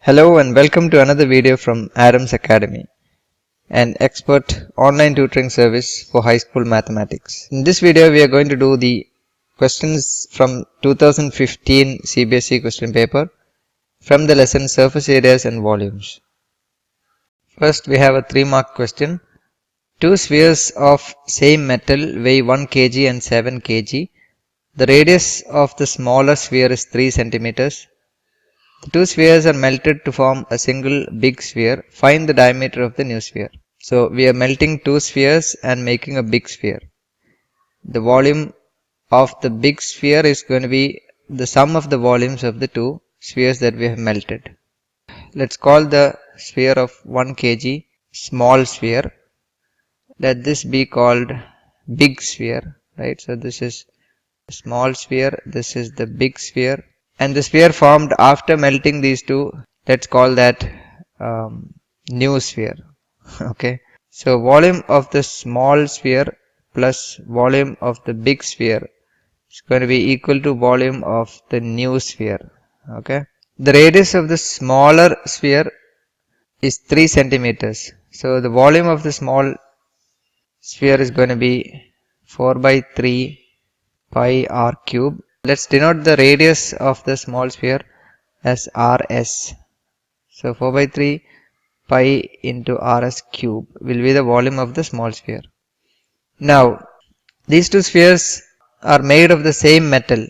Hello and welcome to another video from Adams Academy, an expert online tutoring service for high school mathematics. In this video we are going to do the questions from 2015 CBSE question paper from the lesson surface areas and volumes. First we have a 3-mark question. Two spheres of same metal weigh 1 kg and 7 kg. The radius of the smaller sphere is 3 centimeters. The two spheres are melted to form a single big sphere. Find the diameter of the new sphere. So we are melting two spheres and making a big sphere. The volume of the big sphere is going to be the sum of the volumes of the two spheres that we have melted. Let's call the sphere of 1 kg small sphere. Let this be called big sphere, right? So this is a small sphere, this is the big sphere. And the sphere formed after melting these two, let's call that new sphere. Okay. So volume of the small sphere plus volume of the big sphere is going to be equal to volume of the new sphere. Okay. The radius of the smaller sphere is 3 centimeters. So the volume of the small sphere is going to be 4 by 3 pi r cube. Let's denote the radius of the small sphere as rs. So 4 by 3 pi into rs cube will be the volume of the small sphere. Now these two spheres are made of the same metal.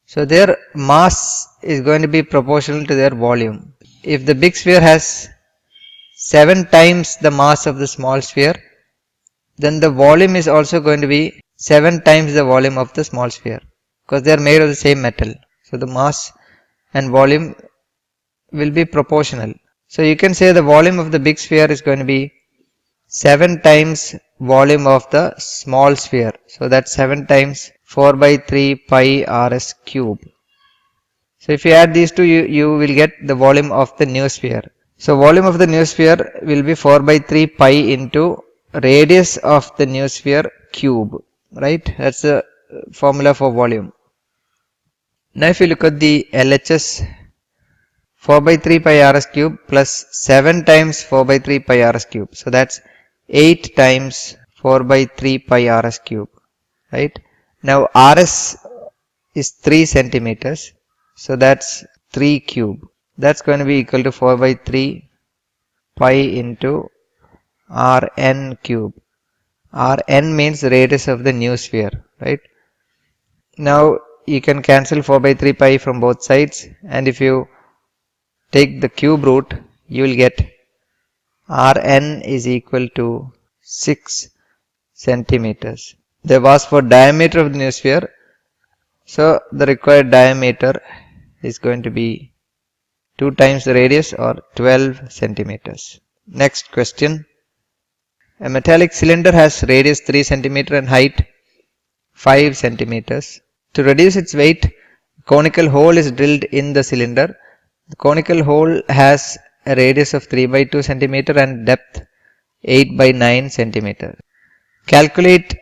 So their mass is going to be proportional to their volume. If the big sphere has 7 times the mass of the small sphere, then the volume is also going to be 7 times the volume of the small sphere, because they are made of the same metal. So the mass and volume will be proportional. So you can say the volume of the big sphere is going to be 7 times volume of the small sphere. So that's 7 times 4 by 3 pi rs cube. So if you add these two, you will get the volume of the new sphere. So volume of the new sphere will be 4 by 3 pi into radius of the new sphere cube, right? That's the formula for volume. Now if you look at the LHS, 4 by 3 pi rs cube plus 7 times 4 by 3 pi rs cube. So that's 8 times 4 by 3 pi rs cube, right? Now rs is 3 centimeters. So that's 3 cube. That's going to be equal to 4 by 3 pi into Rn cube. Rn means the radius of the new sphere, right? Now you can cancel 4 by 3 pi from both sides, and if you take the cube root, you will get Rn is equal to 6 centimeters. They've asked for diameter of the new sphere, so the required diameter is going to be 2 times the radius, or 12 centimeters. Next question. A metallic cylinder has radius 3 centimeter and height 5 centimeters. To reduce its weight, a conical hole is drilled in the cylinder. The conical hole has a radius of 3 by 2 centimeter and depth 8 by 9 centimeter. Calculate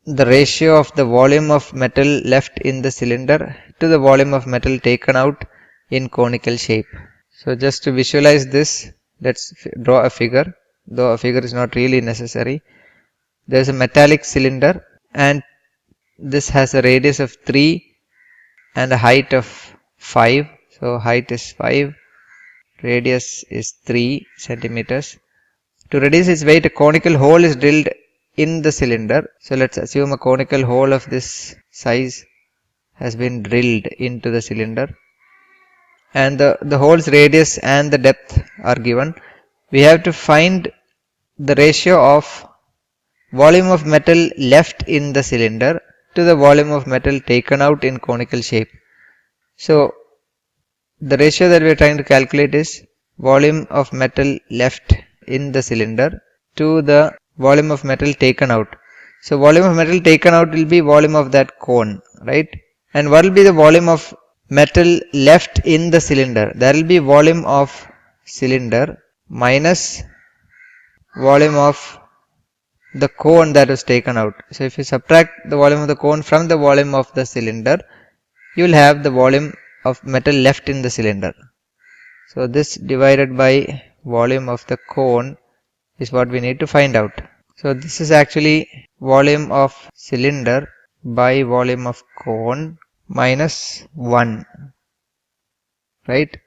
the ratio of the volume of metal left in the cylinder to the volume of metal taken out in conical shape. So just to visualize this, let's draw a figure, though a figure is not really necessary. There is a metallic cylinder and this has a radius of 3 and a height of 5. So height is 5, radius is 3 centimeters. To reduce its weight, a conical hole is drilled in the cylinder. So let's assume a conical hole of this size has been drilled into the cylinder, and the hole's radius and the depth are given. We have to find the ratio of volume of metal left in the cylinder to the volume of metal taken out in conical shape. So the ratio that we are trying to calculate is volume of metal left in the cylinder to the volume of metal taken out. So volume of metal taken out will be volume of that cone, right? And what will be the volume of metal left in the cylinder? That will be volume of cylinder minus volume of the cone that was taken out. So if you subtract the volume of the cone from the volume of the cylinder, you will have the volume of metal left in the cylinder. So this divided by volume of the cone is what we need to find out. So this is actually volume of cylinder by volume of cone minus 1, right?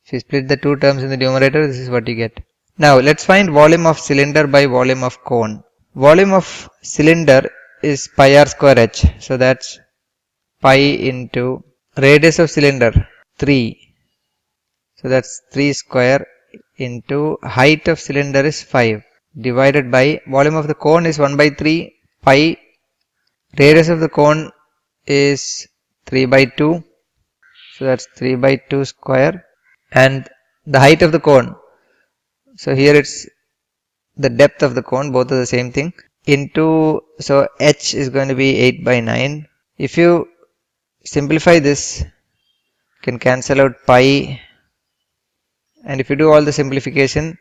If you split the two terms in the numerator, this is what you get. Now let's find volume of cylinder by volume of cone. Volume of cylinder is pi r square h. So that's pi into radius of cylinder 3. So that's 3 square into height of cylinder is 5 divided by volume of the cone is 1 by 3 pi. Radius of the cone is 3 by 2. So that's 3 by 2 square. And the height of the cone. So here it's the depth of the cone, both are the same thing, into, so h is going to be 8 by 9. If you simplify this, you can cancel out pi, and if you do all the simplification,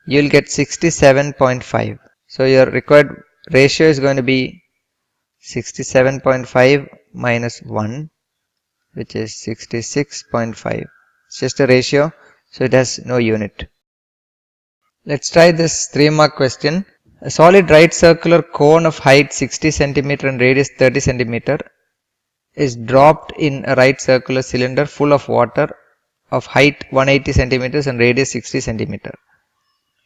you will get 67.5. So your required ratio is going to be 67.5 minus 1, which is 66.5. It's just a ratio, so it has no unit. Let's try this 3-mark question. A solid right circular cone of height 60 cm and radius 30 cm is dropped in a right circular cylinder full of water of height 180 cm and radius 60 cm.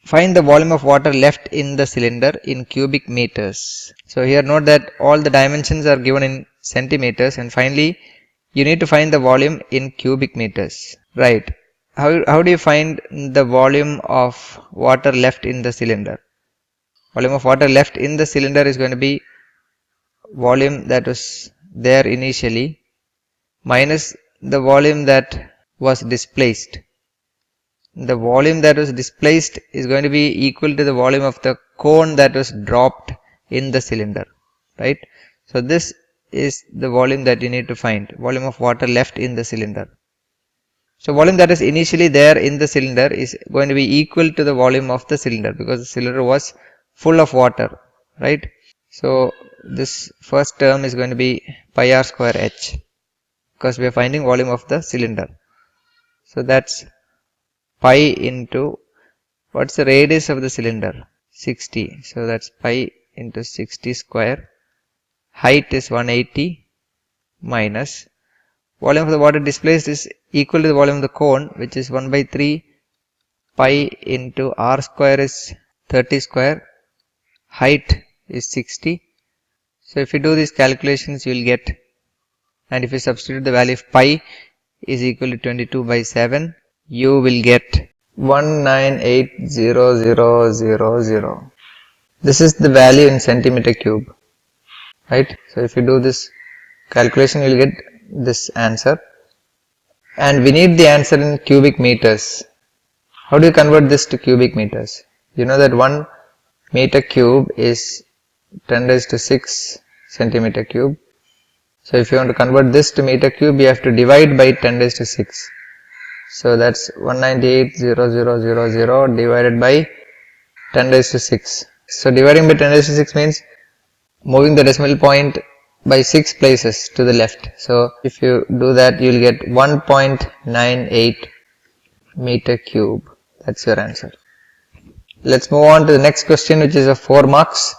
Find the volume of water left in the cylinder in cubic meters. So here note that all the dimensions are given in centimeters, and finally you need to find the volume in cubic meters. Right. How do you find the volume of water left in the cylinder? Volume of water left in the cylinder is going to be volume that was there initially minus the volume that was displaced. The volume that was displaced is going to be equal to the volume of the cone that was dropped in the cylinder, right? So this is the volume that you need to find, volume of water left in the cylinder. So volume that is initially there in the cylinder is going to be equal to the volume of the cylinder because the cylinder was full of water, right? So this first term is going to be pi r square h because we are finding volume of the cylinder. So that's pi into, what's the radius of the cylinder? 60. So that's pi into 60 square. Height is 180 minus volume of the water displaced is equal to the volume of the cone, which is 1 by 3 pi into r square is 30 square. Height is 60. So if you do these calculations, you will get, and if you substitute the value of pi is equal to 22 by 7, you will get 1980000. This is the value in centimeter cube, right? So if you do this calculation, you will get this answer, and we need the answer in cubic meters. How do you convert this to cubic meters? You know that 1 meter cube is 10 raised to 6 centimeter cube. So if you want to convert this to meter cube, you have to divide by 10 raised to 6. So that's 1980000 divided by 10 raised to 6. So dividing by 10 raised to 6 means moving the decimal point by 6 places to the left. So if you do that, you will get 1.98 meter cube. That's your answer. Let's move on to the next question, which is of 4 marks.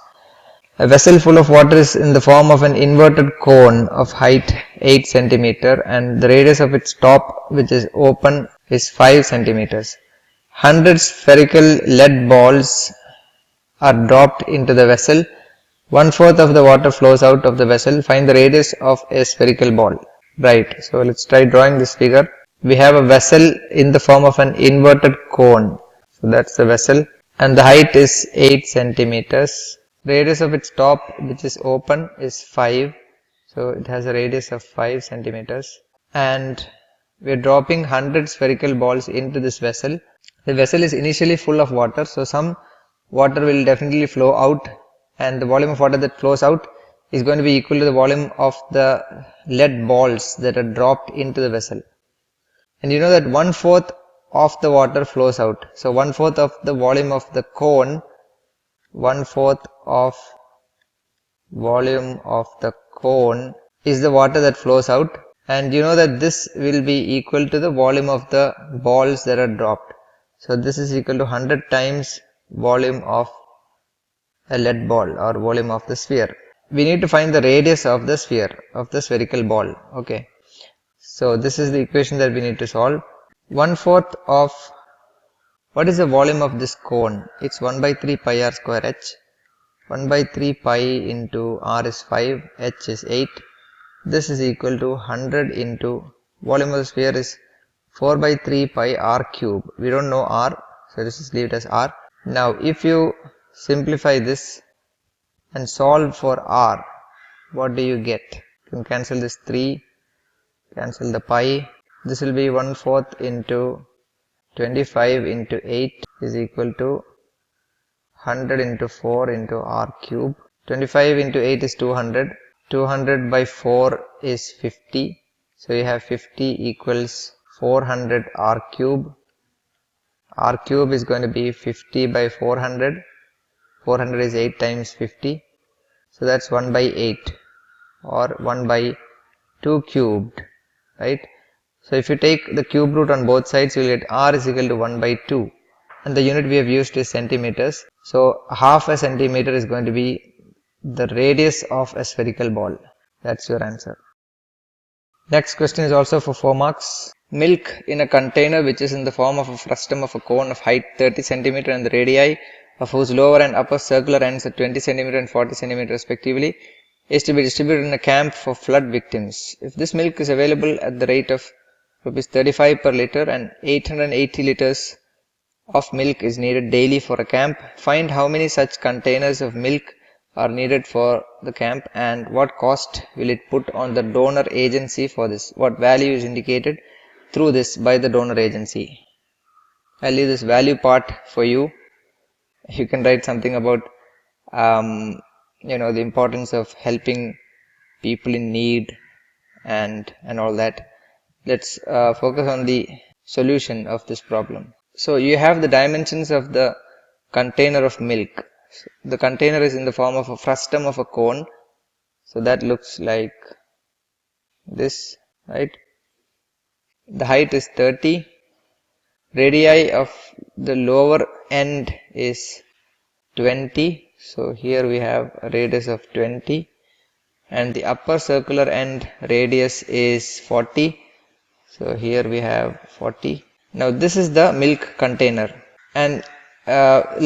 A vessel full of water is in the form of an inverted cone of height 8 cm and the radius of its top, which is open, is 5 cm. 100 spherical lead balls are dropped into the vessel. 1/4 of the water flows out of the vessel. Find the radius of a spherical ball. Right. So let's try drawing this figure. We have a vessel in the form of an inverted cone. So that's the vessel, and the height is 8 centimeters. Radius of its top, which is open, is 5. So it has a radius of 5 centimeters. And we are dropping 100 spherical balls into this vessel. The vessel is initially full of water, so some water will definitely flow out, and the volume of water that flows out is going to be equal to the volume of the lead balls that are dropped into the vessel. And you know that 1/4 of the water flows out. So 1/4 of the volume of the cone, 1/4 of volume of the cone is the water that flows out, and you know that this will be equal to the volume of the balls that are dropped. So this is equal to 100 times volume of a lead ball or volume of the sphere. We need to find the radius of the sphere, of the spherical ball. Okay, so this is the equation that we need to solve. 1/4 of, what is the volume of this cone? It's 1 by 3 pi r square h. 1 by 3 pi into r is 5, h is 8. This is equal to 100 into volume of the sphere is 4 by 3 pi r cube. We don't know r, so this is leave it as r. Now if you simplify this and solve for r, what do you get? You can cancel this 3, cancel the pi. This will be 1/4 into 25 into 8 is equal to 100 into 4 into r cube. 25 into 8 is 200. 200 by 4 is 50. So you have 50 equals 400 r cube. R cube is going to be 50 by 400. 400 is 8 times 50. So that's 1 by 8 or 1 by 2 cubed, right? So if you take the cube root on both sides, you will get r is equal to 1 by 2. And the unit we have used is centimeters. So half a centimeter is going to be the radius of a spherical ball. That's your answer. Next question is also for 4 marks. Milk in a container which is in the form of a frustum of a cone of height 30 cm and the radii of whose lower and upper circular ends at 20 cm and 40 cm respectively is to be distributed in a camp for flood victims. If this milk is available at the rate of Rs 35 per liter and 880 liters of milk is needed daily for a camp, find how many such containers of milk are needed for the camp and what cost will it put on the donor agency for this. What value is indicated through this by the donor agency. I'll leave this value part for you. You can write something about the importance of helping people in need and all that. Let's focus on the solution of this problem. So you have the dimensions of the container of milk. So the container is in the form of a frustum of a cone. So that looks like this, right? The height is 30. Radii of the lower end is 20. So here we have a radius of 20. And the upper circular end radius is 40. So here we have 40. Now this is the milk container. And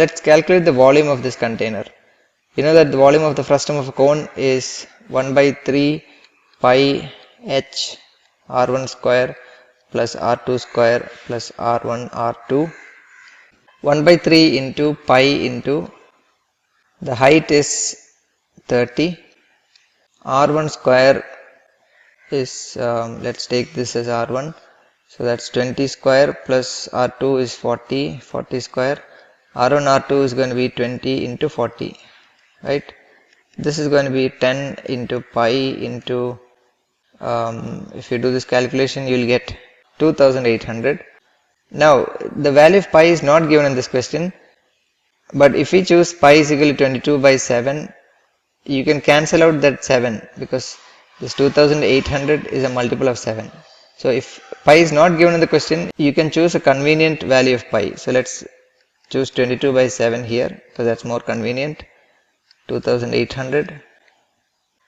let's calculate the volume of this container. You know that the volume of the frustum of a cone is 1 by 3 pi h r1 square plus r2 square plus r1 r2. 1 by 3 into pi into the height is 30. r1 square is, let's take this as r1. So that's 20 square plus r2 is 40, 40 square. r1 r2 is going to be 20 into 40, right? This is going to be 10 into pi into, if you do this calculation, you will get 2800. Now the value of pi is not given in this question, but if we choose pi is equal to 22 by 7, you can cancel out that 7 because this 2800 is a multiple of 7. So if pi is not given in the question, you can choose a convenient value of pi. So let's choose 22 by 7 here because that's more convenient. 2800.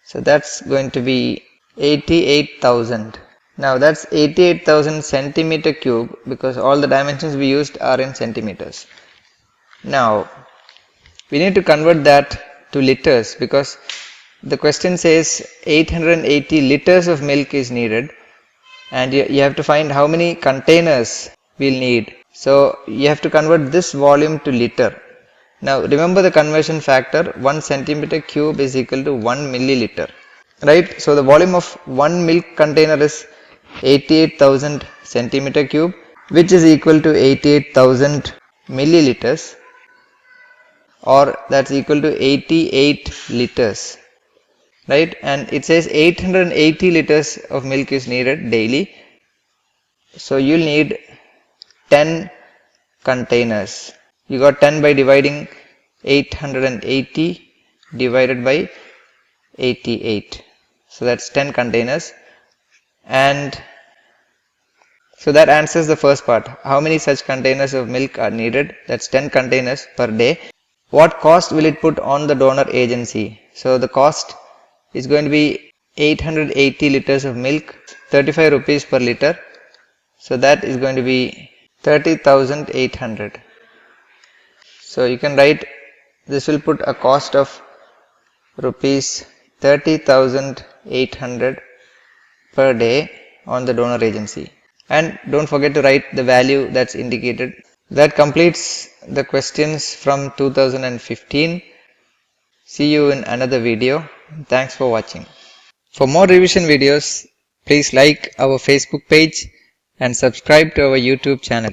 So that's going to be 88,000. Now that's 88,000 centimeter cube because all the dimensions we used are in centimeters. Now we need to convert that to liters because the question says 880 liters of milk is needed and you have to find how many containers we'll need. So you have to convert this volume to liter. Now remember the conversion factor, 1 centimeter cube is equal to 1 milliliter, right? So the volume of one milk container is 88,000 centimeter cube, which is equal to 88,000 milliliters, or that's equal to 88 liters, right? And it says 880 liters of milk is needed daily. So you'll need 10 containers. You got 10 by dividing 880 divided by 88. So that's 10 containers. And so that answers the first part. How many such containers of milk are needed? That's 10 containers per day. What cost will it put on the donor agency? So the cost is going to be 880 liters of milk, 35 rupees per liter. So that is going to be 30,800. So you can write this will put a cost of rupees 30,800 per day on the donor agency. And don't forget to write the value that's indicated. That completes the questions from 2015. See you in another video. Thanks for watching. For more revision videos, please like our Facebook page and subscribe to our YouTube channel.